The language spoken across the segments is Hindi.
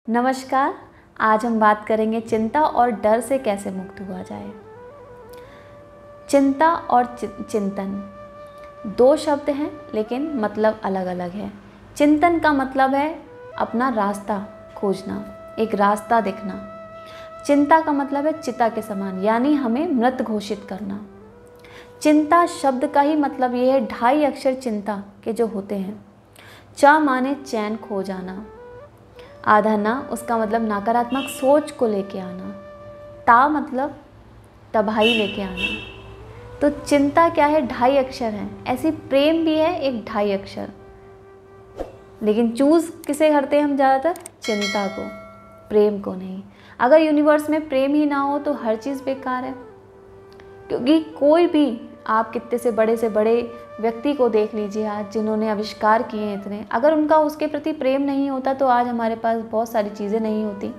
नमस्कार। आज हम बात करेंगे चिंता और डर से कैसे मुक्त हुआ जाए। चिंता और चिंतन दो शब्द हैं, लेकिन मतलब अलग अलग है। चिंतन का मतलब है अपना रास्ता खोजना, एक रास्ता दिखना। चिंता का मतलब है चिता के समान, यानी हमें मृत घोषित करना। चिंता शब्द का ही मतलब ये है, 2.5 अक्षर चिंता के जो होते हैं। च माने चैन खो जाना, आधा ना उसका मतलब नकारात्मक सोच को लेके आना, ता मतलब तबाही लेके आना। तो चिंता क्या है, 2.5 अक्षर है। ऐसी प्रेम भी है एक 2.5 अक्षर, लेकिन चूज़ किसे करते हैं हम ज़्यादातर? चिंता को, प्रेम को नहीं। अगर यूनिवर्स में प्रेम ही ना हो तो हर चीज़ बेकार है। क्योंकि कोई भी, आप कितने से बड़े व्यक्ति को देख लीजिए आज, जिन्होंने आविष्कार किए हैं इतने, अगर उनका उसके प्रति प्रेम नहीं होता तो आज हमारे पास बहुत सारी चीज़ें नहीं होती।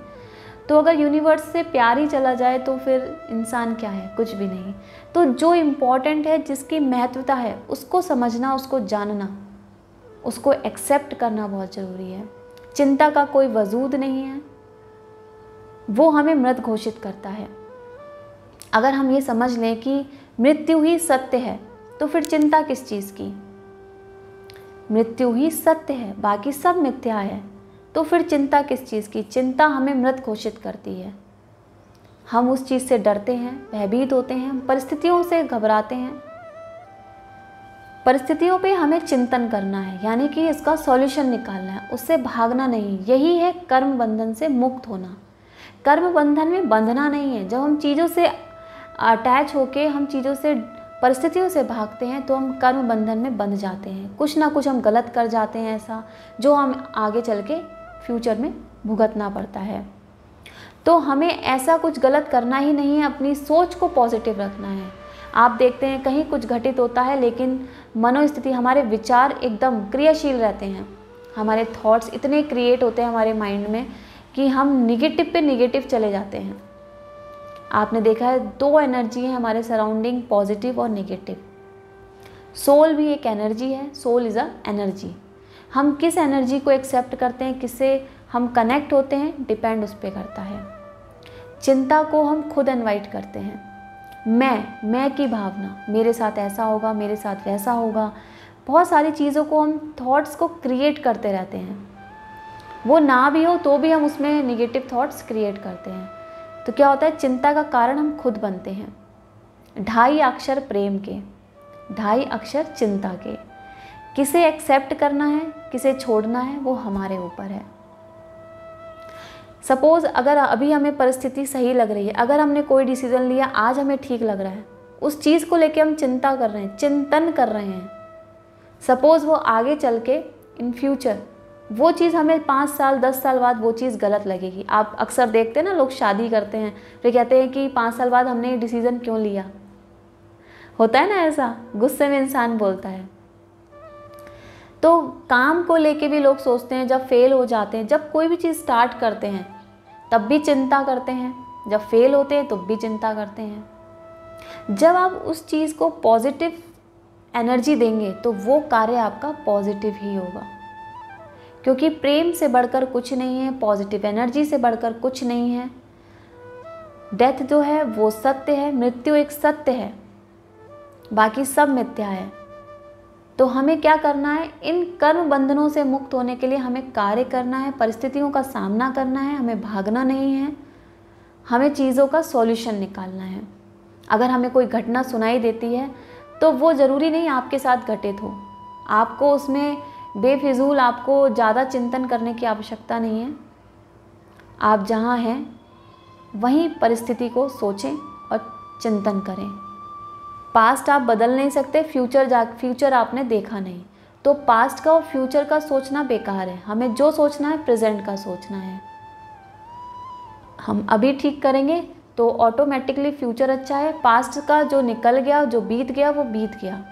तो अगर यूनिवर्स से प्यार ही चला जाए तो फिर इंसान क्या है? कुछ भी नहीं। तो जो इम्पोर्टेंट है, जिसकी महत्वता है, उसको समझना, उसको जानना, उसको एक्सेप्ट करना बहुत ज़रूरी है। चिंता का कोई वजूद नहीं है, वो हमें मृत घोषित करता है। अगर हम ये समझ लें कि मृत्यु ही सत्य है, तो फिर चिंता किस चीज़ की? मृत्यु ही सत्य है, बाकी सब मिथ्या है, तो फिर चिंता किस चीज़ की? चिंता हमें मृत घोषित करती है। हम उस चीज़ से डरते हैं, भयभीत होते हैं, परिस्थितियों से घबराते हैं। परिस्थितियों पे हमें चिंतन करना है, यानी कि इसका सॉल्यूशन निकालना है, उससे भागना नहीं। यही है कर्म बंधन से मुक्त होना। कर्म बंधन में बंधना नहीं है। जब हम चीज़ों से अटैच होके, हम चीज़ों से, परिस्थितियों से भागते हैं, तो हम कर्म बंधन में बंध जाते हैं। कुछ ना कुछ हम गलत कर जाते हैं ऐसा, जो हम आगे चल के फ्यूचर में भुगतना पड़ता है। तो हमें ऐसा कुछ गलत करना ही नहीं है, अपनी सोच को पॉजिटिव रखना है। आप देखते हैं कहीं कुछ घटित होता है, लेकिन मनोस्थिति, हमारे विचार एकदम क्रियाशील रहते हैं। हमारे थॉट्स इतने क्रिएट होते हैं हमारे माइंड में कि हम निगेटिव पे निगेटिव चले जाते हैं। आपने देखा है 2 एनर्जी है हमारे सराउंडिंग, पॉजिटिव और नेगेटिव। सोल भी एक एनर्जी है, सोल इज़ अ एनर्जी। हम किस एनर्जी को एक्सेप्ट करते हैं, किससे हम कनेक्ट होते हैं, डिपेंड उस पर करता है। चिंता को हम खुद इनवाइट करते हैं। मैं की भावना, मेरे साथ ऐसा होगा, मेरे साथ वैसा होगा, बहुत सारी चीज़ों को हम थॉट्स को क्रिएट करते रहते हैं। वो ना भी हो तो भी हम उसमें निगेटिव थॉट्स क्रिएट करते हैं। तो क्या होता है, चिंता का कारण हम खुद बनते हैं। 2.5 अक्षर प्रेम के, 2.5 अक्षर चिंता के। किसे एक्सेप्ट करना है, किसे छोड़ना है, वो हमारे ऊपर है। सपोज़ अगर अभी हमें परिस्थिति सही लग रही है, अगर हमने कोई डिसीज़न लिया, आज हमें ठीक लग रहा है, उस चीज़ को लेके हम चिंता कर रहे हैं, चिंतन कर रहे हैं। सपोज़ वो आगे चल के इन फ्यूचर वो चीज़ हमें 5 साल 10 साल बाद वो चीज़ गलत लगेगी। आप अक्सर देखते हैं ना, लोग शादी करते हैं फिर कहते हैं कि 5 साल बाद हमने ये डिसीज़न क्यों लिया। होता है ना ऐसा, गुस्से में इंसान बोलता है। तो काम को लेके भी लोग सोचते हैं, जब फेल हो जाते हैं, जब कोई भी चीज़ स्टार्ट करते हैं तब भी चिंता करते हैं, जब फेल होते हैं तो भी चिंता करते हैं। जब आप उस चीज़ को पॉजिटिव एनर्जी देंगे तो वो कार्य आपका पॉजिटिव ही होगा। क्योंकि प्रेम से बढ़कर कुछ नहीं है, पॉजिटिव एनर्जी से बढ़कर कुछ नहीं है। डेथ जो है वो सत्य है, मृत्यु एक सत्य है, बाकी सब मिथ्या है। तो हमें क्या करना है, इन कर्म बंधनों से मुक्त होने के लिए हमें कार्य करना है, परिस्थितियों का सामना करना है, हमें भागना नहीं है, हमें चीज़ों का सॉल्यूशन निकालना है। अगर हमें कोई घटना सुनाई देती है तो वो ज़रूरी नहीं आपके साथ घटित हो, आपको उसमें बेफिजूल आपको ज़्यादा चिंतन करने की आवश्यकता नहीं है। आप जहाँ हैं वहीं परिस्थिति को सोचें और चिंतन करें। पास्ट आप बदल नहीं सकते, फ्यूचर आपने देखा नहीं, तो पास्ट का और फ्यूचर का सोचना बेकार है। हमें जो सोचना है प्रेजेंट का सोचना है। हम अभी ठीक करेंगे तो ऑटोमेटिकली फ्यूचर अच्छा है। पास्ट का जो निकल गया, जो बीत गया, वो बीत गया।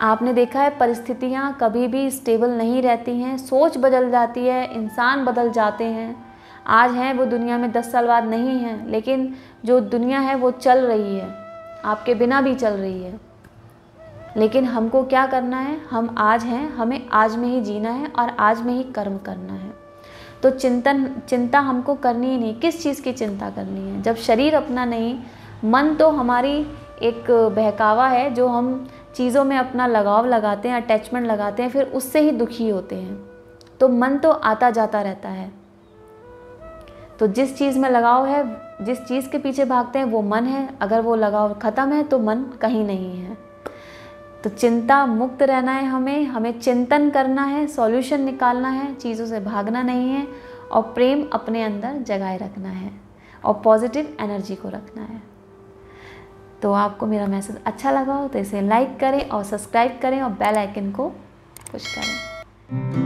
आपने देखा है परिस्थितियाँ कभी भी स्टेबल नहीं रहती हैं, सोच बदल जाती है, इंसान बदल जाते हैं। आज हैं वो दुनिया में 10 साल बाद नहीं हैं, लेकिन जो दुनिया है वो चल रही है, आपके बिना भी चल रही है। लेकिन हमको क्या करना है, हम आज हैं, हमें आज में ही जीना है और आज में ही कर्म करना है। तो चिंता हमको करनी ही नहीं। किस चीज़ की चिंता करनी है जब शरीर अपना नहीं, मन तो हमारी एक बहकावा है जो हम चीज़ों में अपना लगाव लगाते हैं, अटैचमेंट लगाते हैं, फिर उससे ही दुखी होते हैं। तो मन तो आता जाता रहता है। तो जिस चीज़ में लगाव है, जिस चीज़ के पीछे भागते हैं वो मन है, अगर वो लगाव ख़त्म है तो मन कहीं नहीं है। तो चिंता मुक्त रहना है हमें चिंतन करना है, सॉल्यूशन निकालना है, चीज़ों से भागना नहीं है और प्रेम अपने अंदर जगाए रखना है और पॉजिटिव एनर्जी को रखना है। तो आपको मेरा मैसेज अच्छा लगा हो तो इसे लाइक करें और सब्सक्राइब करें और बेल आइकन को पुश करें।